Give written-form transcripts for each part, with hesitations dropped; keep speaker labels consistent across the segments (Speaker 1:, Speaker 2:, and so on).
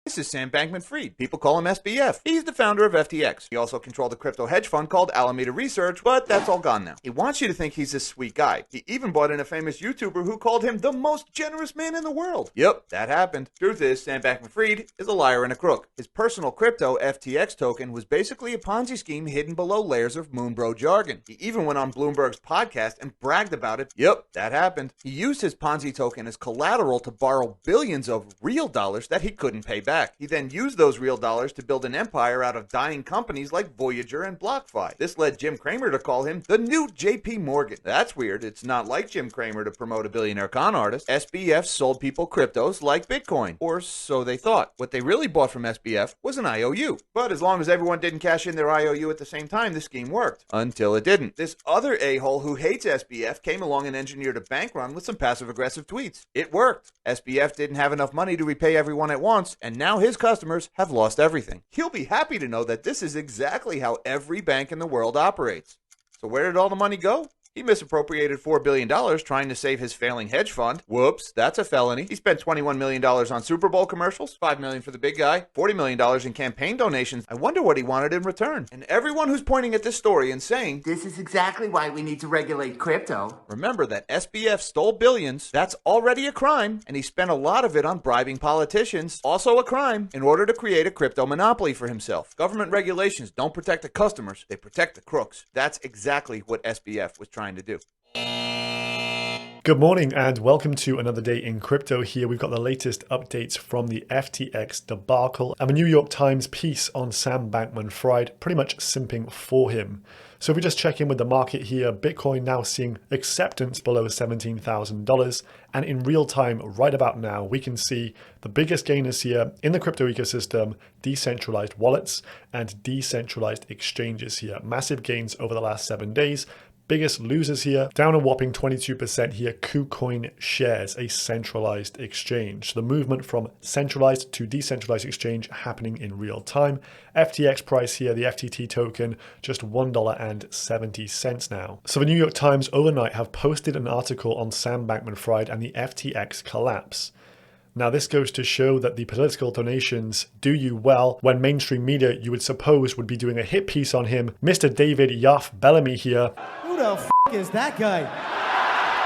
Speaker 1: This is Sam Bankman-Fried. People call him SBF. He's the founder of FTX. He also controlled a crypto hedge fund called Alameda Research, but that's all gone now. He wants you to think he's this sweet guy. He even brought in a famous YouTuber who called him the most generous man in the world. Yep, that happened. Truth is, Sam Bankman-Fried is a liar and a crook. His personal crypto, FTX token, was basically a Ponzi scheme hidden below layers of Moonbro jargon. He even went on Bloomberg's podcast and bragged about it. Yep, that happened. He used his Ponzi token as collateral to borrow billions of real dollars that he couldn't pay back. He then used those real dollars to build an empire out of dying companies like Voyager and BlockFi. This led Jim Cramer to call him the new JP Morgan. That's weird. It's not like Jim Cramer to promote a billionaire con artist. SBF sold people cryptos like Bitcoin, or so they thought. What they really bought from SBF was an IOU. But as long as everyone didn't cash in their IOU at the same time, the scheme worked. Until it didn't. This other a-hole who hates SBF came along and engineered a bank run with some passive-aggressive tweets. It worked. SBF didn't have enough money to repay everyone at once, and now his customers have lost everything. He'll be happy to know that this is exactly how every bank in the world operates. So where did all the money go? He misappropriated $4 billion trying to save his failing hedge fund. Whoops, that's a felony. He spent $21 million on Super Bowl commercials, $5 million for the big guy, $40 million in campaign donations. I wonder what he wanted in return. And everyone who's pointing at this story and saying,
Speaker 2: "This is exactly why we need to regulate crypto."
Speaker 1: Remember that SBF stole billions. That's already a crime. And he spent a lot of it on bribing politicians. Also a crime, in order to create a crypto monopoly for himself. Government regulations don't protect the customers. They protect the crooks. That's exactly what SBF was trying to do.
Speaker 3: Good morning and welcome to another day in crypto. Here we've got the latest updates from the FTX debacle and a New York Times piece on Sam Bankman-Fried, pretty much simping for him. So if we just check in with the market here, Bitcoin now seeing acceptance below $17,000, and in real time right about now we can see the biggest gainers here in the crypto ecosystem, decentralized wallets and decentralized exchanges here. Massive gains over the last 7 days. Biggest losers here, down a whopping 22% here, KuCoin shares, a centralized exchange. So the movement from centralized to decentralized exchange happening in real time. FTX price here, the FTT token, just $1.70 now. So the New York Times overnight have posted an article on Sam Bankman-Fried and the FTX collapse. Now this goes to show that the political donations do you well when mainstream media you would suppose would be doing a hit piece on him. Mr. David Yaff Bellamy here.
Speaker 4: Who the f*** is that guy?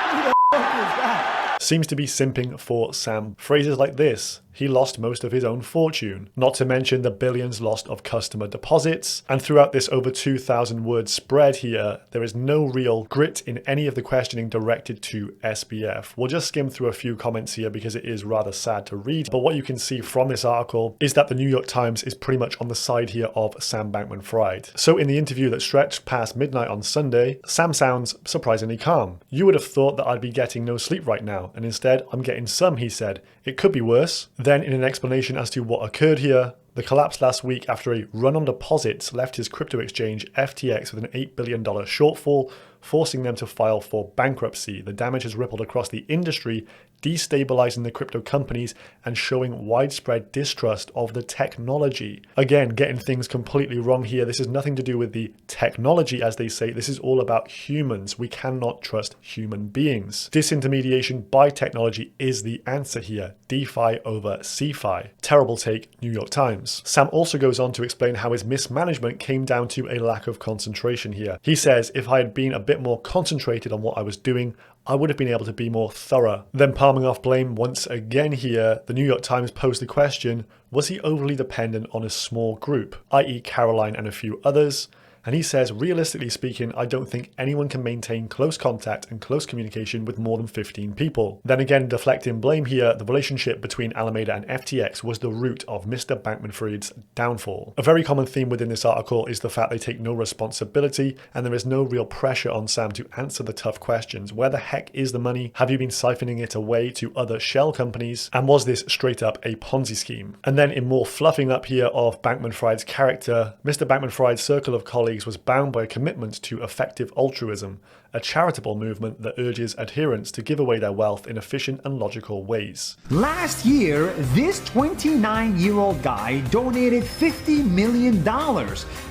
Speaker 4: Who the f*** is that?
Speaker 3: Seems to be simping for Sam. Phrases like this. He lost most of his own fortune, not to mention the billions lost of customer deposits. And throughout this over 2,000 word spread here, there is no real grit in any of the questioning directed to SBF. We'll just skim through a few comments here because it is rather sad to read. But what you can see from this article is that the New York Times is pretty much on the side here of Sam Bankman-Fried. So in the interview that stretched past midnight on Sunday, Sam sounds surprisingly calm. You would have thought that I'd be getting no sleep right now, and instead I'm getting some, he said. It could be worse. Then in an explanation as to what occurred here, the collapse last week after a run on deposits left his crypto exchange FTX with an $8 billion shortfall, forcing them to file for bankruptcy. The damage has rippled across the industry, destabilizing the crypto companies and showing widespread distrust of the technology. Again, getting things completely wrong here. This has nothing to do with the technology, as they say. This is all about humans. We cannot trust human beings. Disintermediation by technology is the answer here. DeFi over Cefi. Terrible take, New York Times. Sam also goes on to explain how his mismanagement came down to a lack of concentration here. He says, if I had been a bit more concentrated on what I was doing, I would have been able to be more thorough. Then palming off blame once again here, the New York Times posed the question, was he overly dependent on a small group, i.e. Caroline and a few others? And he says, realistically speaking, I don't think anyone can maintain close contact and close communication with more than 15 people. Then again, deflecting blame here, the relationship between Alameda and FTX was the root of Mr. Bankman-Fried's downfall. A very common theme within this article is the fact they take no responsibility and there is no real pressure on Sam to answer the tough questions. Where the heck is the money? Have you been siphoning it away to other shell companies? And was this straight up a Ponzi scheme? And then in more fluffing up here of Bankman-Fried's character, Mr. Bankman-Fried's circle of colleagues colleagues was bound by a commitment to effective altruism, a charitable movement that urges adherents to give away their wealth in efficient and logical ways.
Speaker 5: Last year, this 29-year-old guy donated $50 million.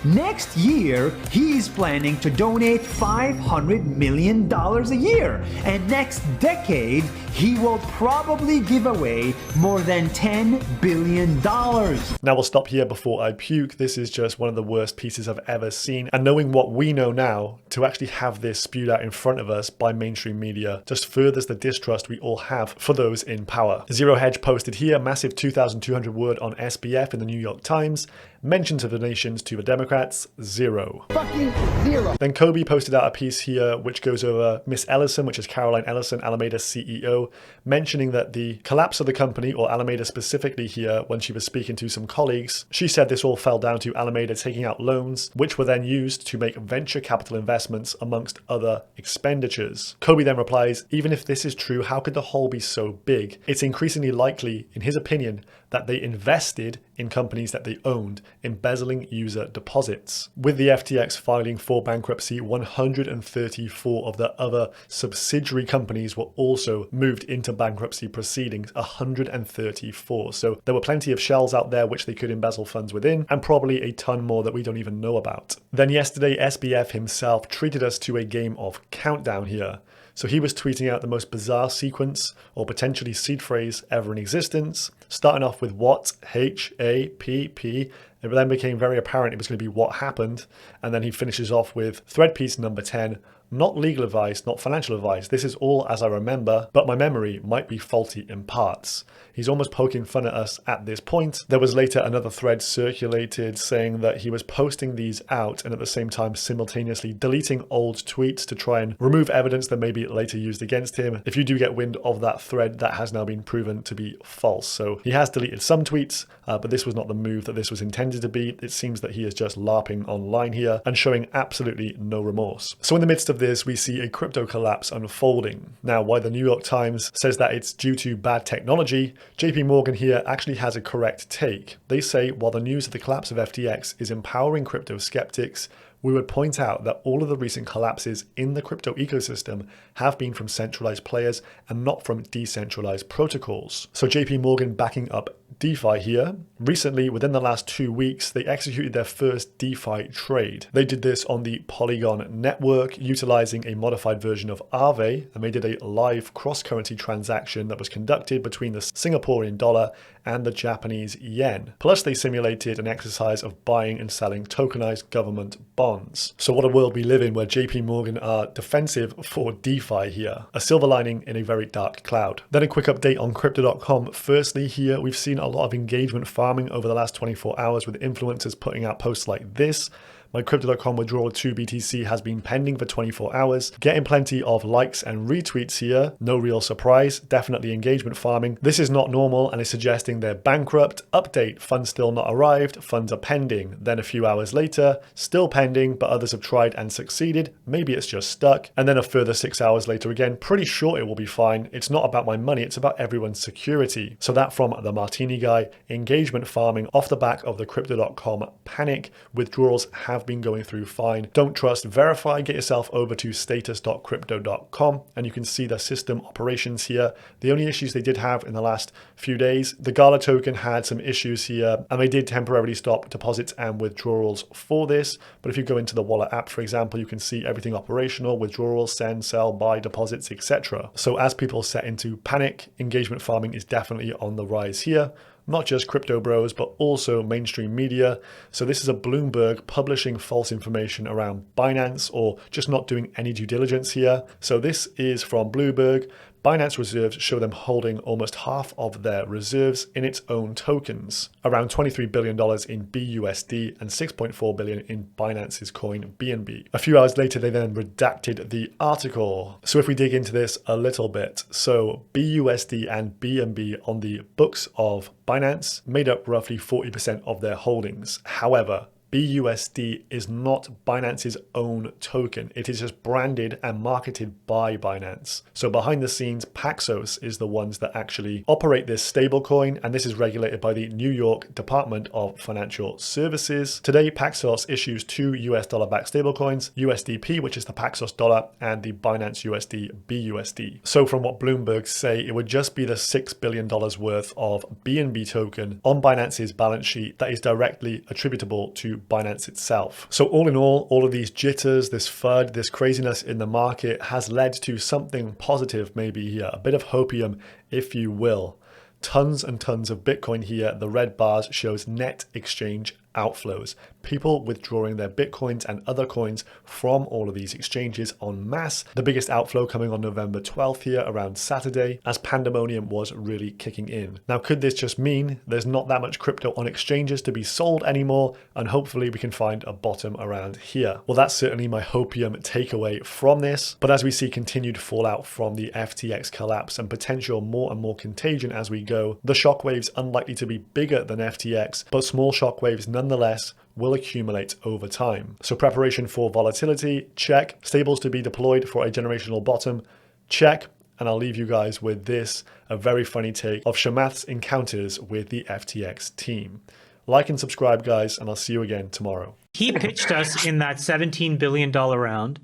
Speaker 5: Next year, he's planning to donate $500 million a year. And next decade, he will probably give away more than $10 billion.
Speaker 3: Now we'll stop here before I puke. This is just one of the worst pieces I've ever seen. And knowing what we know now, to actually have this spewed out in front of us by mainstream media just furthers the distrust we all have for those in power. Zero Hedge posted here, massive 2,200 word on SBF in the New York Times. Mentions of donations to the Democrats, zero.
Speaker 4: Fucking zero.
Speaker 3: Then Kobe posted out a piece here which goes over Miss Ellison, which is Caroline Ellison, Alameda's CEO, mentioning that the collapse of the company, or Alameda specifically here, when she was speaking to some colleagues, she said this all fell down to Alameda taking out loans, which were then used to make venture capital investments amongst other expenditures. Kobe then replies, even if this is true, how could the hole be so big? It's increasingly likely, in his opinion, that they invested in companies that they owned, embezzling user deposits. With the FTX filing for bankruptcy, 134 of the other subsidiary companies were also moved into bankruptcy proceedings, 134. So there were plenty of shells out there which they could embezzle funds within, and probably a ton more that we don't even know about. Then yesterday, SBF himself treated us to a game of countdown here. So he was tweeting out the most bizarre sequence or potentially seed phrase ever in existence, starting off with what, H-A-P-P. It then became very apparent it was going to be what happened. And then he finishes off with thread piece number 10, not legal advice, not financial advice. This is all as I remember, but my memory might be faulty in parts. He's almost poking fun at us at this point. There was later another thread circulated saying that he was posting these out and at the same time simultaneously deleting old tweets to try and remove evidence that may be later used against him. If you do get wind of that thread, that has now been proven to be false. So he has deleted some tweets, but this was not the move that this was intended to be. It seems that he is just LARPing online here and showing absolutely no remorse. So in the midst of this, we see a crypto collapse unfolding. Now, why the New York Times says that it's due to bad technology, JP Morgan here actually has a correct take. They say while the news of the collapse of FTX is empowering crypto skeptics, we would point out that all of the recent collapses in the crypto ecosystem have been from centralized players and not from decentralized protocols. So JP Morgan backing up DeFi here. Recently, within the last 2 weeks, they executed their first DeFi trade. They did this on the Polygon network, utilizing a modified version of Aave, and they did a live cross-currency transaction that was conducted between the Singaporean dollar and the Japanese yen. Plus, they simulated an exercise of buying and selling tokenized government bonds. So what a world we live in where JP Morgan are defensive for DeFi here. A silver lining in a very dark cloud. Then a quick update on Crypto.com. Firstly here, we've seen a lot of engagement farming over the last 24 hours with influencers putting out posts like this. My Crypto.com withdrawal to BTC has been pending for 24 hours, getting plenty of likes and retweets here. No real surprise, definitely engagement farming. This is not normal and is suggesting they're bankrupt. Update, funds still not arrived, funds are pending. Then a few hours later, still pending, but others have tried and succeeded. Maybe it's just stuck. And then a further 6 hours later again, pretty sure it will be fine. It's not about my money, it's about everyone's security. So that from the Martini guy, engagement farming off the back of the Crypto.com panic. Withdrawals have been going through fine. Don't trust, verify, get yourself over to status.crypto.com and you can see the system operations here. The only issues they did have in the last few days, the Gala token had some issues here and they did temporarily stop deposits and withdrawals for this. But if you go into the wallet app, for example, you can see everything operational, withdrawals, send, sell, buy, deposits, etc. So as people set into panic, engagement farming is definitely on the rise here. Not just crypto bros, but also mainstream media. So this is a Bloomberg publishing false information around Binance or just not doing any due diligence here. So this is from Bloomberg. Binance reserves show them holding almost half of their reserves in its own tokens, around $23 billion in BUSD and $6.4 billion in Binance's coin BNB. A few hours later, they then redacted the article. So if we dig into this a little bit, so BUSD and BNB on the books of Binance made up roughly 40% of their holdings. However, BUSD is not Binance's own token. It is just branded and marketed by Binance. So behind the scenes, Paxos is the ones that actually operate this stablecoin, and this is regulated by the New York Department of Financial Services. Today, Paxos issues two US dollar-backed stablecoins, USDP, which is the Paxos dollar, and the Binance USD BUSD. So from what Bloomberg say, it would just be the $6 billion worth of BNB token on Binance's balance sheet that is directly attributable to Binance itself. So all in all of these jitters, this FUD, this craziness in the market has led to something positive maybe here, a bit of hopium, if you will. Tons and tons of Bitcoin here. The red bars shows net exchange outflows. People withdrawing their Bitcoins and other coins from all of these exchanges en masse. The biggest outflow coming on November 12th here around Saturday as pandemonium was really kicking in. Now, could this just mean there's not that much crypto on exchanges to be sold anymore, and hopefully we can find a bottom around here? Well, that's certainly my hopium takeaway from this. But as we see continued fallout from the FTX collapse and potential more and more contagion as we go, the shockwaves unlikely to be bigger than FTX, but small shockwaves nonetheless will accumulate over time. So preparation for volatility, check. Stables to be deployed for a generational bottom, check. And I'll leave you guys with this, a very funny take of Chamath's encounters with the FTX team. Like and subscribe, guys, and I'll see you again tomorrow.
Speaker 6: He pitched us in that $17 billion round,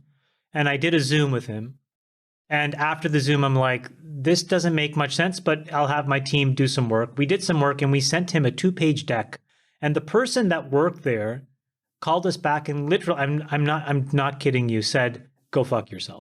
Speaker 6: and I did a Zoom with him. And after the Zoom, I'm like, this doesn't make much sense, but I'll have my team do some work. We did some work and we sent him a 2-page deck. And the person that worked there called us back and literally, I'm not kidding you, said, go fuck yourself.